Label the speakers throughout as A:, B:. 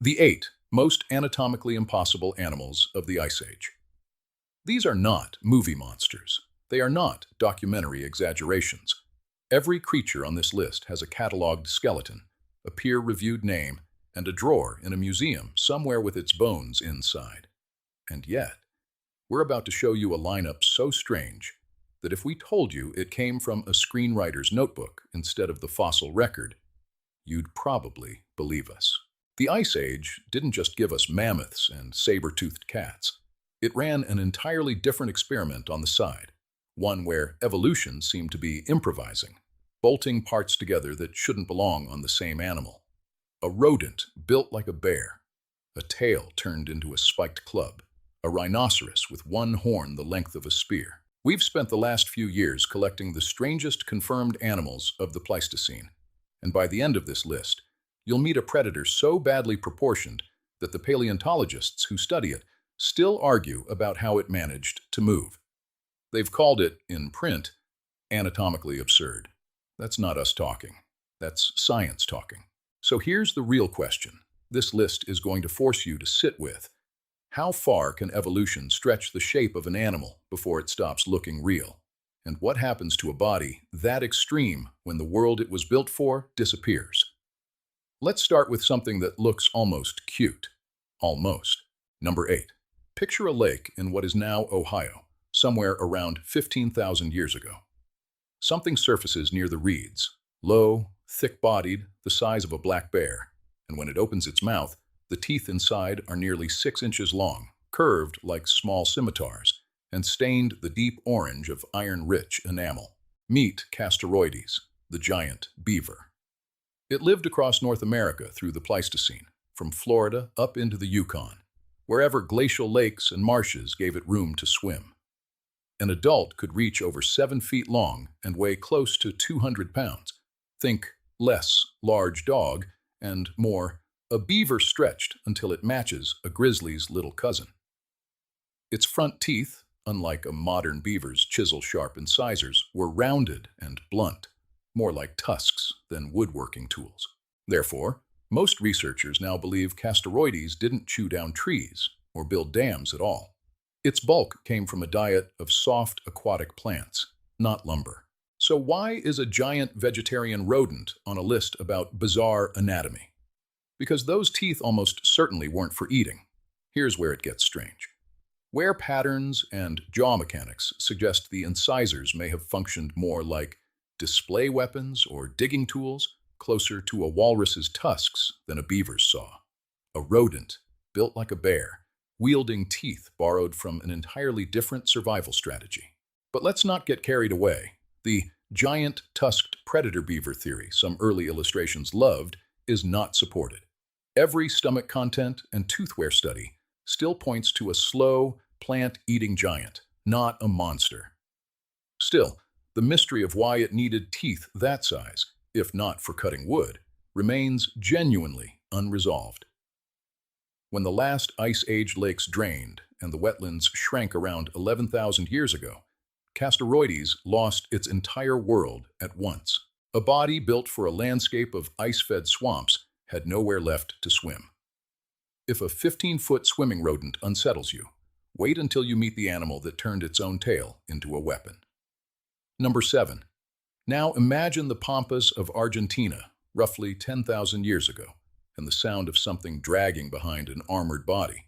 A: The 8 most anatomically impossible animals of the Ice Age. These are not movie monsters. They are not documentary exaggerations. Every creature on this list has a catalogued skeleton, a peer-reviewed name, and a drawer in a museum somewhere with its bones inside. And yet, we're about to show you a lineup so strange that if we told you it came from a screenwriter's notebook instead of the fossil record, you'd probably believe us. The Ice Age didn't just give us mammoths and saber-toothed cats. It ran an entirely different experiment on the side, one where evolution seemed to be improvising, bolting parts together that shouldn't belong on the same animal. A rodent built like a bear, a tail turned into a spiked club, a rhinoceros with one horn the length of a spear. We've spent the last few years collecting the strangest confirmed animals of the Pleistocene, and by the end of this list, you'll meet a predator so badly proportioned that the paleontologists who study it still argue about how it managed to move. They've called it, in print, anatomically absurd. That's not us talking. That's science talking. So here's the real question this list is going to force you to sit with. How far can evolution stretch the shape of an animal before it stops looking real? And what happens to a body that extreme when the world it was built for disappears? Let's start with something that looks almost cute. Almost. Number 8. Picture a lake in what is now Ohio, somewhere around 15,000 years ago. Something surfaces near the reeds, low, thick-bodied, the size of a black bear, and when it opens its mouth, the teeth inside are nearly 6 inches long, curved like small scimitars, and stained the deep orange of iron-rich enamel. Meet Casteroides, the giant beaver. It lived across North America through the Pleistocene, from Florida up into the Yukon, wherever glacial lakes and marshes gave it room to swim. An adult could reach over 7 feet long and weigh close to 200 pounds. Think less large dog and more a beaver stretched until it matches a grizzly's little cousin. Its front teeth, unlike a modern beaver's chisel-sharp incisors, were rounded and blunt, more like tusks than woodworking tools. Therefore, most researchers now believe Casteroides didn't chew down trees or build dams at all. Its bulk came from a diet of soft aquatic plants, not lumber. So why is a giant vegetarian rodent on a list about bizarre anatomy? Because those teeth almost certainly weren't for eating. Here's where it gets strange. Wear patterns and jaw mechanics suggest the incisors may have functioned more like display weapons or digging tools, closer to a walrus's tusks than a beaver's saw. A rodent, built like a bear, wielding teeth borrowed from an entirely different survival strategy. But let's not get carried away. The giant tusked predator beaver theory some early illustrations loved is not supported. Every stomach content and toothwear study still points to a slow, plant-eating giant, not a monster. Still, the mystery of why it needed teeth that size, if not for cutting wood, remains genuinely unresolved. When the last Ice Age lakes drained and the wetlands shrank around 11,000 years ago, Casteroides lost its entire world at once. A body built for a landscape of ice-fed swamps had nowhere left to swim. If a 15-foot swimming rodent unsettles you, wait until you meet the animal that turned its own tail into a weapon. Number 7. Now imagine the pampas of Argentina, roughly 10,000 years ago, and the sound of something dragging behind an armored body.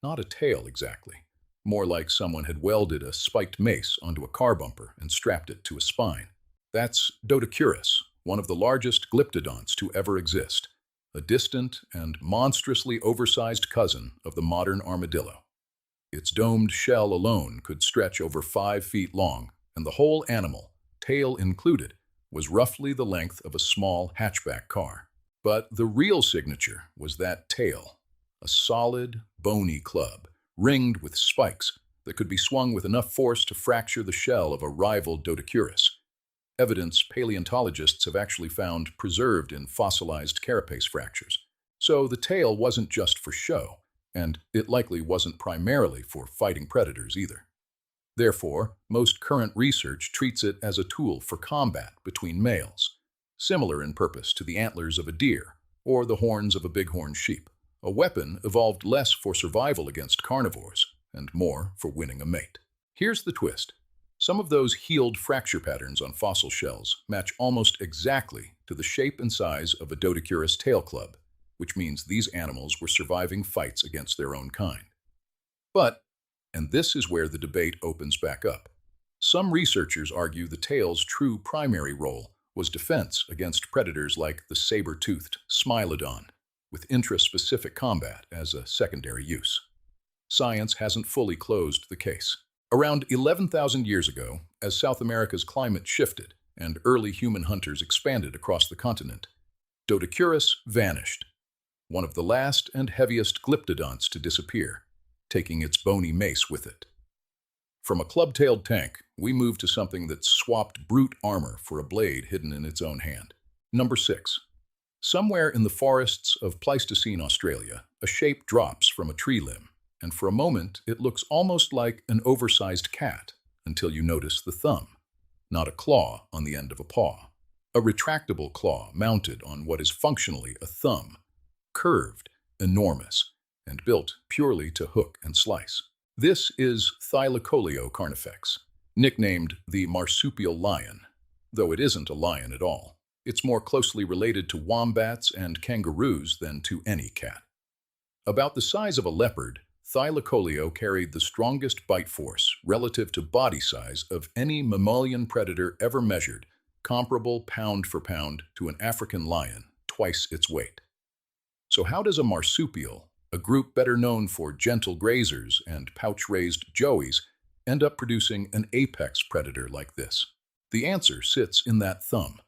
A: Not a tail exactly, more like someone had welded a spiked mace onto a car bumper and strapped it to a spine. That's Dodocuris, one of the largest Glyptodonts to ever exist, a distant and monstrously oversized cousin of the modern armadillo. Its domed shell alone could stretch over 5 feet long, and the whole animal, tail included, was roughly the length of a small hatchback car. But the real signature was that tail, a solid, bony club, ringed with spikes that could be swung with enough force to fracture the shell of a rival Dodocuris. Evidence paleontologists have actually found preserved in fossilized carapace fractures. So the tail wasn't just for show, and it likely wasn't primarily for fighting predators either. Therefore, most current research treats it as a tool for combat between males, similar in purpose to the antlers of a deer or the horns of a bighorn sheep, A weapon evolved less for survival against carnivores and more for winning a mate. Here's the twist. Some of those healed fracture patterns on fossil shells match almost exactly to the shape and size of a Doedicurus tail club, which means these animals were surviving fights against their own kind. But, and this is where the debate opens back up, some researchers argue the tail's true primary role was defense against predators like the saber-toothed Smilodon, with intraspecific combat as a secondary use. Science hasn't fully closed the case. Around 11,000 years ago, as South America's climate shifted and early human hunters expanded across the continent, Doedicurus vanished, one of the last and heaviest Glyptodonts to disappear, taking its bony mace with it. From a club-tailed tank, we move to something that swapped brute armor for a blade hidden in its own hand. Number 6. Somewhere in the forests of Pleistocene Australia, a shape drops from a tree limb, and for a moment it looks almost like an oversized cat until you notice the thumb, not a claw on the end of a paw. A retractable claw mounted on what is functionally a thumb, curved, enormous, and built purely to hook and slice. This is Thylacoleo carnifex, nicknamed the marsupial lion, though it isn't a lion at all. It's more closely related to wombats and kangaroos than to any cat. About the size of a leopard, Thylacoleo carried the strongest bite force relative to body size of any mammalian predator ever measured, comparable pound for pound to an African lion, twice its weight. So how does a marsupial, a group better known for gentle grazers and pouch-raised joeys, end up producing an apex predator like this? The answer sits in that thumb.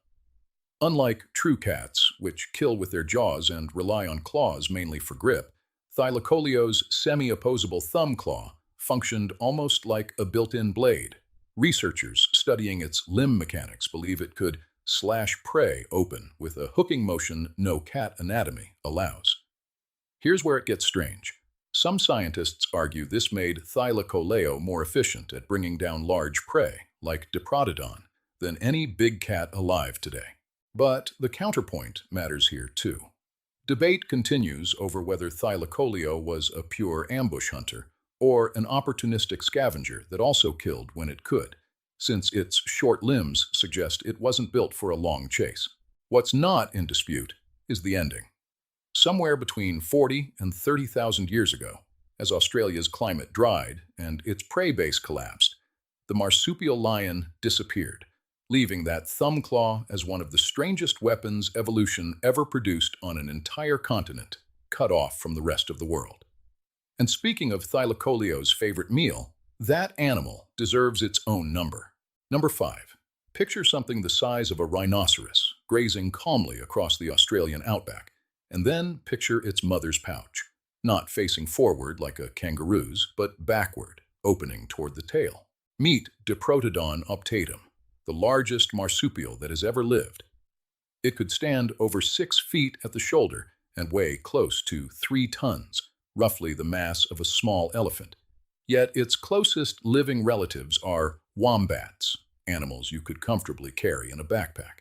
A: Unlike true cats, which kill with their jaws and rely on claws mainly for grip, Thylacoleo's semi-opposable thumb claw functioned almost like a built-in blade. Researchers studying its limb mechanics believe it could slash prey open with a hooking motion no cat anatomy allows. Here's where it gets strange. Some scientists argue this made Thylacoleo more efficient at bringing down large prey, like Diprotodon, than any big cat alive today. But the counterpoint matters here too. Debate continues over whether Thylacoleo was a pure ambush hunter or an opportunistic scavenger that also killed when it could, since its short limbs suggest it wasn't built for a long chase. What's not in dispute is the ending. Somewhere between 40 and 30,000 years ago, as Australia's climate dried and its prey base collapsed, the marsupial lion disappeared, leaving that thumb claw as one of the strangest weapons evolution ever produced on an entire continent, cut off from the rest of the world. And speaking of Thylacoleo's favorite meal, that animal deserves its own number. Number 5. Picture something the size of a rhinoceros, grazing calmly across the Australian outback, and then picture its mother's pouch, not facing forward like a kangaroo's, but backward, opening toward the tail. Meet Diprotodon optatum, the largest marsupial that has ever lived. It could stand over 6 feet at the shoulder and weigh close to 3 tons, roughly the mass of a small elephant. Yet its closest living relatives are wombats, animals you could comfortably carry in a backpack.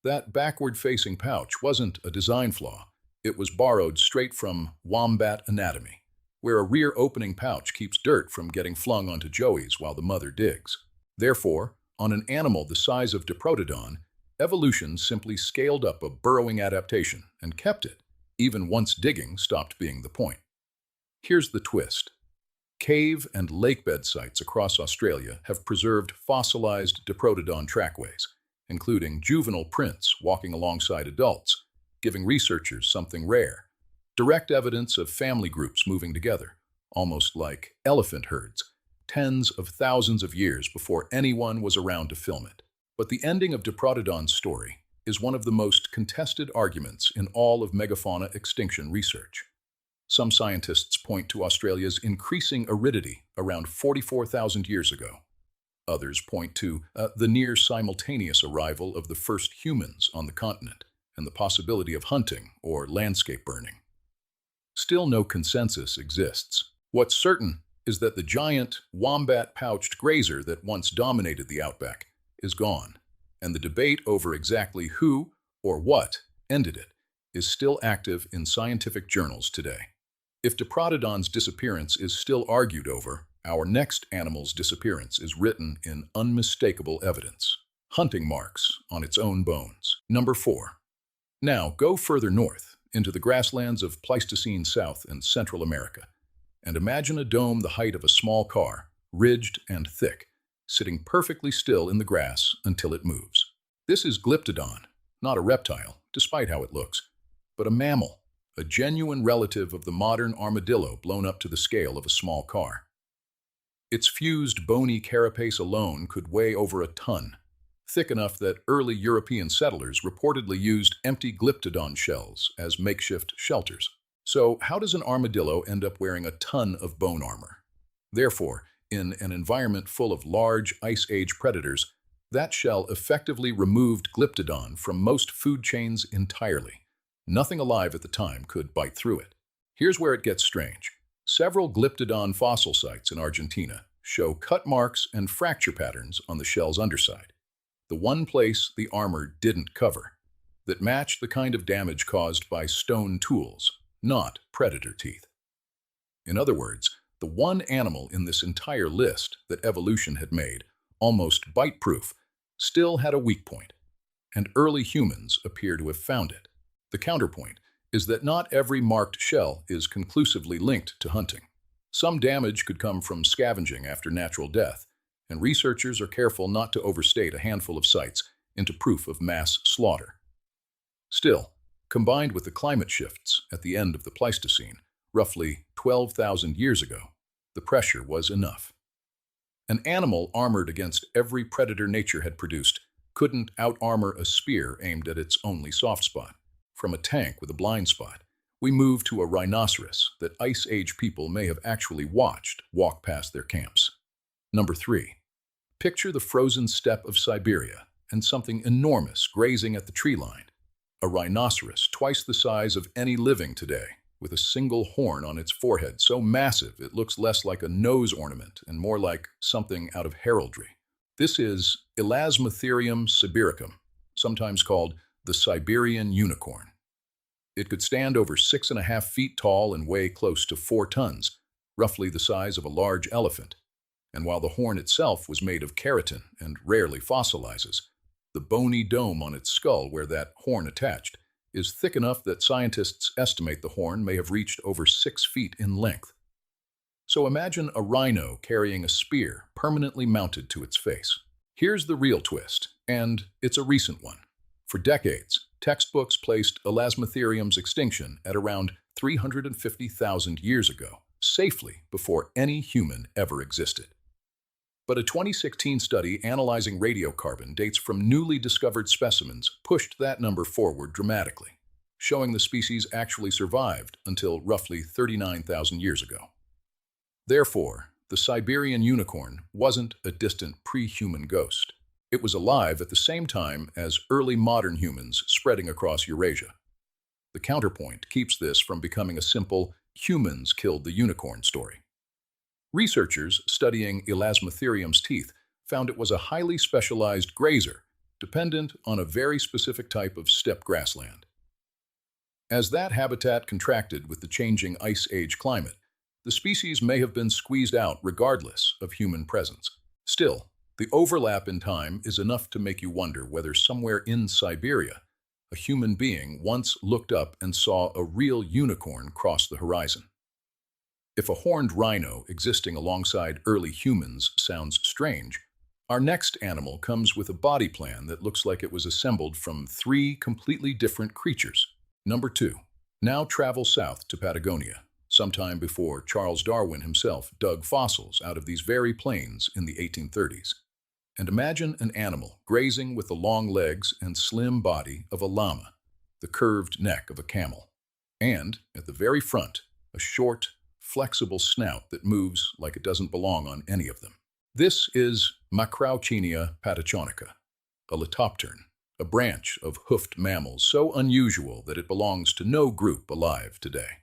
A: That backward-facing pouch wasn't a design flaw. It was borrowed straight from wombat anatomy, where a rear opening pouch keeps dirt from getting flung onto joeys while the mother digs. Therefore, on an animal the size of Diprotodon, evolution simply scaled up a burrowing adaptation and kept it, even once digging stopped being the point. Here's the twist. Cave and lakebed sites across Australia have preserved fossilized Diprotodon trackways, including juvenile prints walking alongside adults, giving researchers something rare, direct evidence of family groups moving together, almost like elephant herds, tens of thousands of years before anyone was around to film it. But the ending of Diprotodon's story is one of the most contested arguments in all of megafauna extinction research. Some scientists point to Australia's increasing aridity around 44,000 years ago. Others point to the near-simultaneous arrival of the first humans on the continent and the possibility of hunting or landscape burning. Still no consensus exists. What's certain is that the giant, wombat-pouched grazer that once dominated the outback is gone, and the debate over exactly who or what ended it is still active in scientific journals today. If Diprotodon's disappearance is still argued over, our next animal's disappearance is written in unmistakable evidence. Hunting marks on its own bones. Number 4. Now, go further north, into the grasslands of Pleistocene South and Central America, and imagine a dome the height of a small car, ridged and thick, sitting perfectly still in the grass until it moves. This is Glyptodon, not a reptile, despite how it looks, but a mammal, a genuine relative of the modern armadillo blown up to the scale of a small car. Its fused bony carapace alone could weigh over a ton, thick enough that early European settlers reportedly used empty Glyptodon shells as makeshift shelters. So how does an armadillo end up wearing a ton of bone armor? Therefore, in an environment full of large Ice Age predators, that shell effectively removed Glyptodon from most food chains entirely. Nothing alive at the time could bite through it. Here's where it gets strange. Several Glyptodon fossil sites in Argentina show cut marks and fracture patterns on the shell's underside, the one place the armor didn't cover, that match the kind of damage caused by stone tools, not predator teeth. In other words, the one animal in this entire list that evolution had made almost bite-proof still had a weak point, and early humans appear to have found it. The counterpoint is that not every marked shell is conclusively linked to hunting. Some damage could come from scavenging after natural death, and researchers are careful not to overstate a handful of sites into proof of mass slaughter. Still, combined with the climate shifts at the end of the Pleistocene, roughly 12,000 years ago, the pressure was enough. An animal armored against every predator nature had produced couldn't out-armor a spear aimed at its only soft spot. From a tank with a blind spot, we move to a rhinoceros that Ice Age people may have actually watched walk past their camps. Number 3. Picture the frozen steppe of Siberia and something enormous grazing at the tree line. A rhinoceros twice the size of any living today, with a single horn on its forehead so massive it looks less like a nose ornament and more like something out of heraldry. This is Elasmotherium sibericum, sometimes called the Siberian unicorn. It could stand over 6.5 feet tall and weigh close to 4 tons, roughly the size of a large elephant. And while the horn itself was made of keratin and rarely fossilizes, the bony dome on its skull where that horn attached is thick enough that scientists estimate the horn may have reached over 6 feet in length. So imagine a rhino carrying a spear permanently mounted to its face. Here's the real twist, and it's a recent one. For decades, textbooks placed Elasmotherium's extinction at around 350,000 years ago, safely before any human ever existed. But a 2016 study analyzing radiocarbon dates from newly discovered specimens pushed that number forward dramatically, showing the species actually survived until roughly 39,000 years ago. Therefore, the Siberian unicorn wasn't a distant pre-human ghost. It was alive at the same time as early modern humans spreading across Eurasia. The counterpoint keeps this from becoming a simple humans killed the unicorn story. Researchers studying Elasmotherium's teeth found it was a highly specialized grazer, dependent on a very specific type of steppe grassland. As that habitat contracted with the changing Ice Age climate, the species may have been squeezed out regardless of human presence. Still, the overlap in time is enough to make you wonder whether somewhere in Siberia, a human being once looked up and saw a real unicorn cross the horizon. If a horned rhino existing alongside early humans sounds strange, our next animal comes with a body plan that looks like it was assembled from 3 completely different creatures. Number 2. Now travel south to Patagonia, sometime before Charles Darwin himself dug fossils out of these very plains in the 1830s. And imagine an animal grazing with the long legs and slim body of a llama, the curved neck of a camel, and, at the very front, a short, flexible snout that moves like it doesn't belong on any of them. This is Macrauchenia patachonica, a litoptern, a branch of hoofed mammals so unusual that it belongs to no group alive today.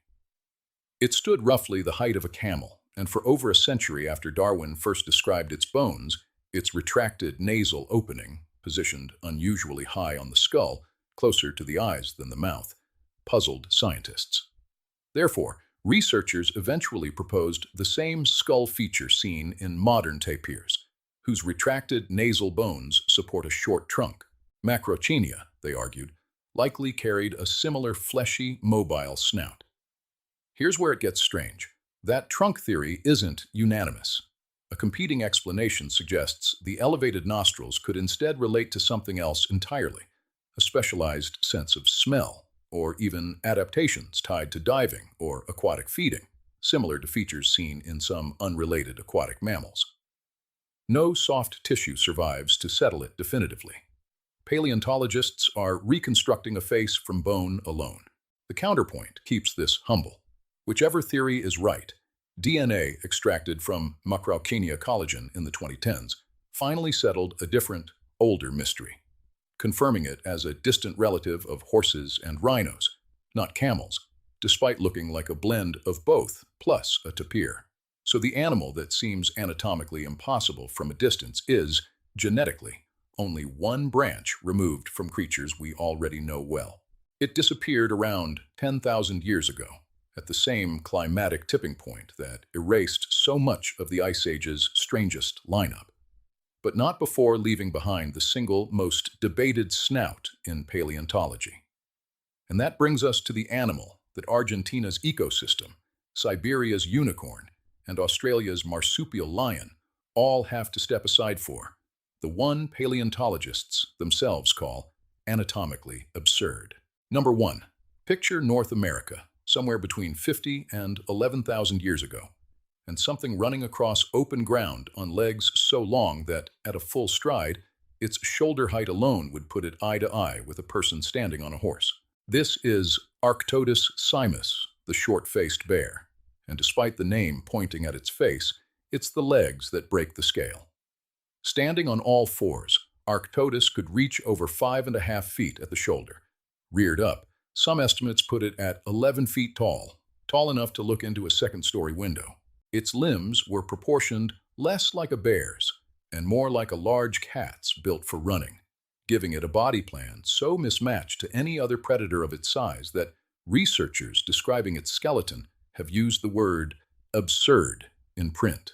A: It stood roughly the height of a camel, and for over a century after Darwin first described its bones, its retracted nasal opening, positioned unusually high on the skull, closer to the eyes than the mouth, puzzled scientists. Therefore, researchers eventually proposed the same skull feature seen in modern tapirs, whose retracted nasal bones support a short trunk. Macrauchenia, they argued, likely carried a similar fleshy, mobile snout. Here's where it gets strange. That trunk theory isn't unanimous. A competing explanation suggests the elevated nostrils could instead relate to something else entirely, a specialized sense of smell, or even adaptations tied to diving or aquatic feeding, similar to features seen in some unrelated aquatic mammals. No soft tissue survives to settle it definitively. Paleontologists are reconstructing a face from bone alone. The counterpoint keeps this humble. Whichever theory is right, DNA extracted from Macrauchenia collagen in the 2010s finally settled a different, older mystery, confirming it as a distant relative of horses and rhinos, not camels, despite looking like a blend of both plus a tapir. So the animal that seems anatomically impossible from a distance is, genetically, only one branch removed from creatures we already know well. It disappeared around 10,000 years ago, at the same climatic tipping point that erased so much of the Ice Age's strangest lineup, but not before leaving behind the single most debated snout in paleontology. And that brings us to the animal that Argentina's ecosystem, Siberia's unicorn, and Australia's marsupial lion all have to step aside for, the one paleontologists themselves call anatomically absurd. Number 1. Picture North America, somewhere between 50 and 11,000 years ago, and something running across open ground on legs so long that, at a full stride, its shoulder height alone would put it eye to eye with a person standing on a horse. This is Arctodus simus, the short-faced bear, and despite the name pointing at its face, it's the legs that break the scale. Standing on all fours, Arctodus could reach over 5.5 feet at the shoulder. Reared up, some estimates put it at 11 feet tall, tall enough to look into a second-story window. Its limbs were proportioned less like a bear's and more like a large cat's built for running, giving it a body plan so mismatched to any other predator of its size that researchers describing its skeleton have used the word absurd in print.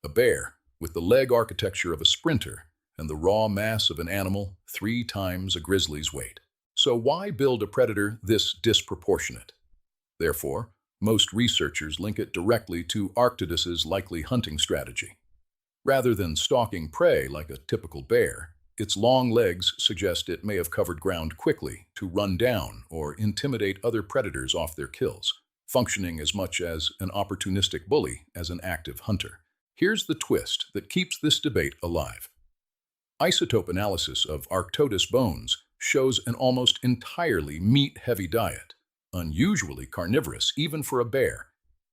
A: A bear with the leg architecture of a sprinter and the raw mass of an animal 3 times a grizzly's weight. So why build a predator this disproportionate? Therefore, most researchers link it directly to Arctodus's likely hunting strategy. Rather than stalking prey like a typical bear, its long legs suggest it may have covered ground quickly to run down or intimidate other predators off their kills, functioning as much as an opportunistic bully as an active hunter. Here's the twist that keeps this debate alive. Isotope analysis of Arctodus bones shows an almost entirely meat-heavy diet, unusually carnivorous even for a bear,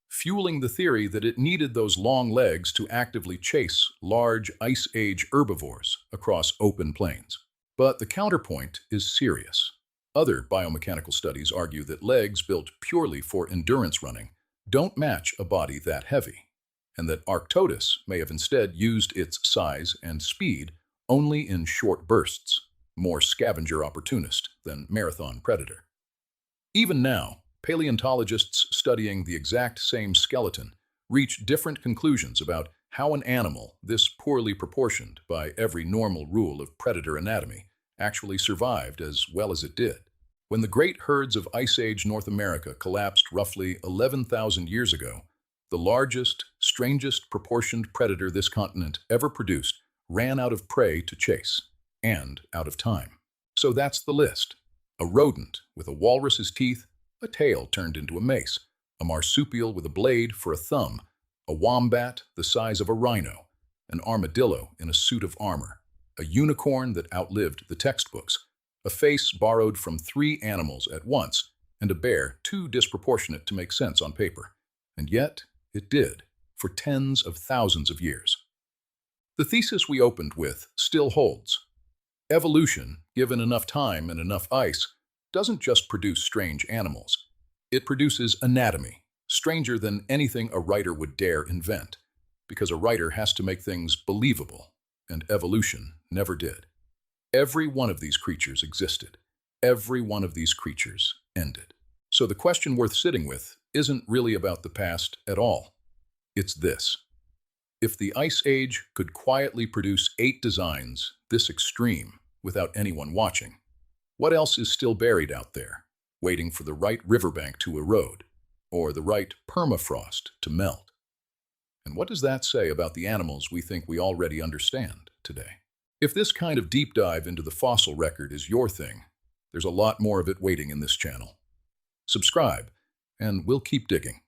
A: fueling the theory that it needed those long legs to actively chase large Ice Age herbivores across open plains. But the counterpoint is serious. Other biomechanical studies argue that legs built purely for endurance running don't match a body that heavy, and that Arctodus may have instead used its size and speed only in short bursts, more scavenger opportunist than marathon predator. Even now, paleontologists studying the exact same skeleton reach different conclusions about how an animal, this poorly proportioned by every normal rule of predator anatomy, actually survived as well as it did. When the great herds of Ice Age North America collapsed roughly 11,000 years ago, the largest, strangest proportioned predator this continent ever produced ran out of prey to chase, and out of time. So that's the list. A rodent with a walrus's teeth, a tail turned into a mace, a marsupial with a blade for a thumb, a wombat the size of a rhino, an armadillo in a suit of armor, a unicorn that outlived the textbooks, a face borrowed from 3 animals at once, and a bear too disproportionate to make sense on paper. And yet, it did, for tens of thousands of years. The thesis we opened with still holds. Evolution, given enough time and enough ice, doesn't just produce strange animals. It produces anatomy, stranger than anything a writer would dare invent, because a writer has to make things believable, and evolution never did. Every one of these creatures existed. Every one of these creatures ended. So the question worth sitting with isn't really about the past at all. It's this. If the Ice Age could quietly produce 8 designs this extreme without anyone watching, what else is still buried out there, waiting for the right riverbank to erode or the right permafrost to melt? And what does that say about the animals we think we already understand today? If this kind of deep dive into the fossil record is your thing, there's a lot more of it waiting in this channel. Subscribe, and we'll keep digging.